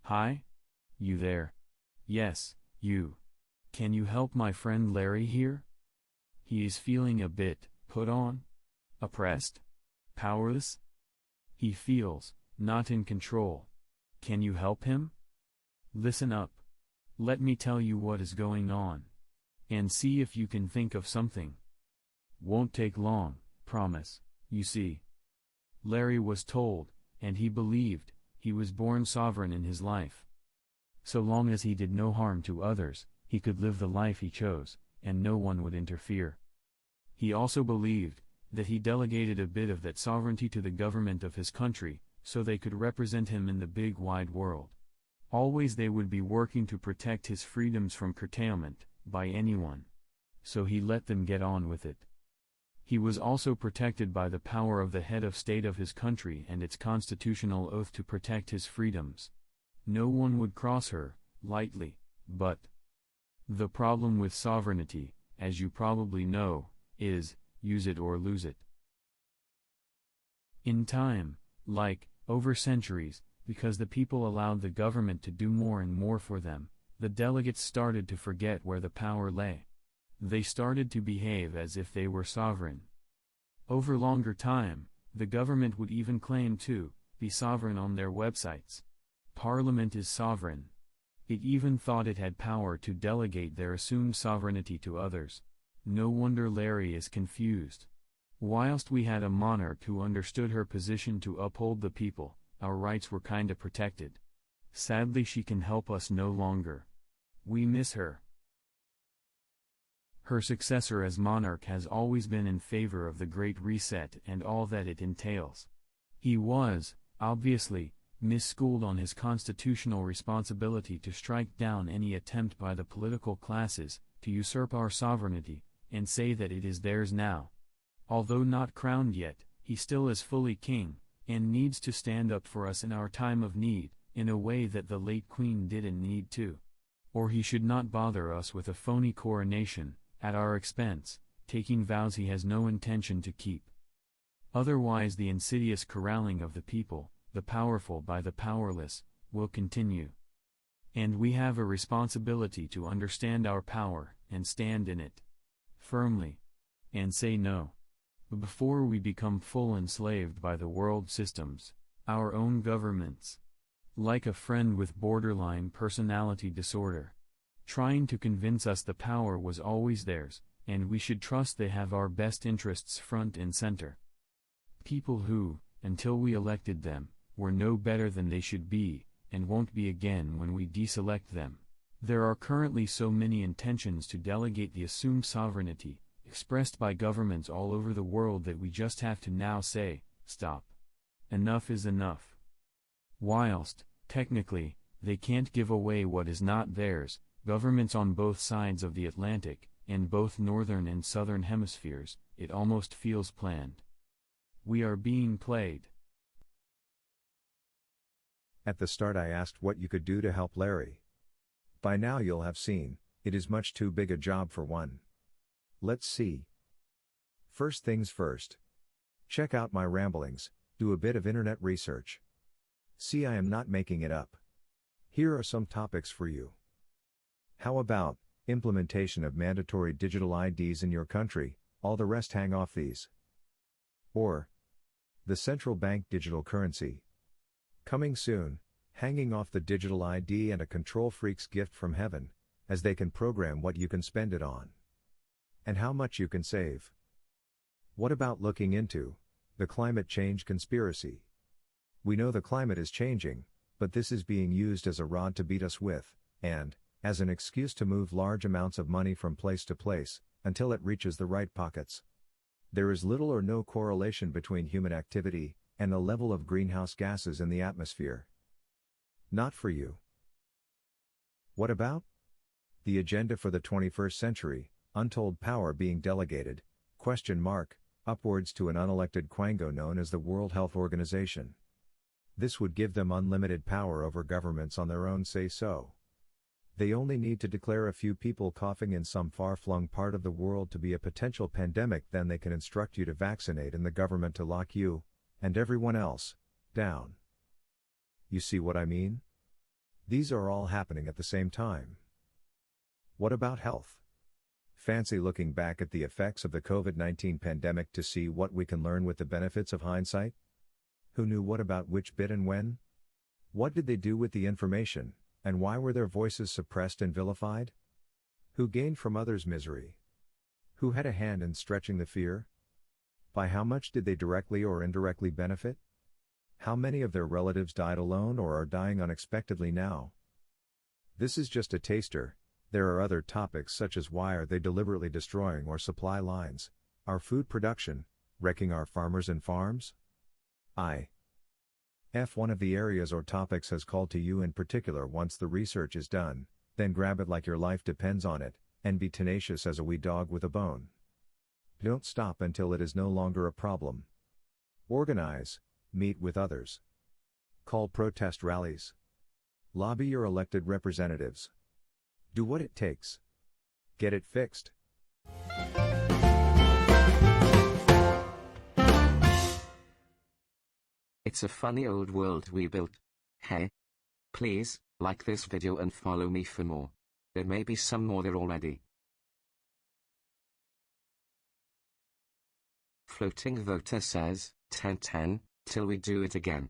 Hi? You there? Yes, you. Can you help my friend Larry here? He is feeling a bit put on, oppressed, powerless. He feels not in control. Can you help him? Listen up. Let me tell you what is going on. And see if you can think of something. Won't take long, promise, you see. Larry was told, and he believed, he was born sovereign in his life. So long as he did no harm to others, he could live the life he chose, and no one would interfere. He also believed that he delegated a bit of that sovereignty to the government of his country, so they could represent him in the big wide world. Always they would be working to protect his freedoms from curtailment by anyone. So he let them get on with it. He was also protected by the power of the head of state of his country and its constitutional oath to protect his freedoms. No one would cross her lightly, but the problem with sovereignty, as you probably know, is use it or lose it. In time, like over centuries, because the people allowed the government to do more and more for them, the delegates started to forget where the power lay. They started to behave as if they were sovereign. Over longer time, the government would even claim to be sovereign on their websites. Parliament is sovereign. It even thought it had power to delegate their assumed sovereignty to others. No wonder Larry is confused. Whilst we had a monarch who understood her position to uphold the people, our rights were kinda protected. Sadly, she can help us no longer. We miss her. Her successor as monarch has always been in favor of the Great Reset and all that it entails. He was, obviously, misschooled on his constitutional responsibility to strike down any attempt by the political classes to usurp our sovereignty, and say that it is theirs now. Although not crowned yet, he still is fully king, and needs to stand up for us in our time of need, in a way that the late Queen didn't need to. Or he should not bother us with a phony coronation, at our expense, taking vows he has no intention to keep. Otherwise the insidious corralling of the people, the powerful by the powerless, will continue. And we have a responsibility to understand our power, and stand in it firmly, and say no. Before we become full enslaved by the world systems, our own governments. Like a friend with borderline personality disorder, trying to convince us the power was always theirs, and we should trust they have our best interests front and center. People who, until we elected them, were no better than they should be, and won't be again when we deselect them. There are currently so many intentions to delegate the assumed sovereignty, expressed by governments all over the world, that we just have to now say, stop. Enough is enough. Whilst, technically, they can't give away what is not theirs, governments on both sides of the Atlantic, in both northern and southern hemispheres, it almost feels planned. We are being played. At the start I asked what you could do to help Larry. By now you'll have seen, it is much too big a job for one. Let's see. First things first. Check out my ramblings, do a bit of internet research. See, I am not making it up. Here are some topics for you. How about implementation of mandatory digital IDs in your country? All the rest hang off these. Or the central bank digital currency. Coming soon, hanging off the digital ID and a control freak's gift from heaven, as they can program what you can spend it on. And how much you can save. What about looking into the climate change conspiracy? We know the climate is changing, but this is being used as a rod to beat us with, and as an excuse to move large amounts of money from place to place, until it reaches the right pockets. There is little or no correlation between human activity and the level of greenhouse gases in the atmosphere. Not for you. What about the agenda for the 21st century, untold power being delegated, upwards to an unelected quango known as the World Health Organization. This would give them unlimited power over governments on their own say-so. They only need to declare a few people coughing in some far-flung part of the world to be a potential pandemic, then they can instruct you to vaccinate and the government to lock you, and everyone else, down. You see what I mean? These are all happening at the same time. What about health? Fancy looking back at the effects of the COVID-19 pandemic to see what we can learn with the benefits of hindsight? Who knew what about which bit and when? What did they do with the information, and why were their voices suppressed and vilified? Who gained from others' misery? Who had a hand in stretching the fear? By how much did they directly or indirectly benefit? How many of their relatives died alone or are dying unexpectedly now? This is just a taster. There are other topics such as why are they deliberately destroying our supply lines, our food production, wrecking our farmers and farms? One of the areas or topics has called to you in particular. Once the research is done, then grab it like your life depends on it, and be tenacious as a wee dog with a bone. Don't stop until it is no longer a problem. Organize, meet with others. Call protest rallies. Lobby your elected representatives. Do what it takes. Get it fixed. It's a funny old world we built. Hey? Please, like this video and follow me for more. There may be some more there already. Floating voter says, 10-10, till we do it again.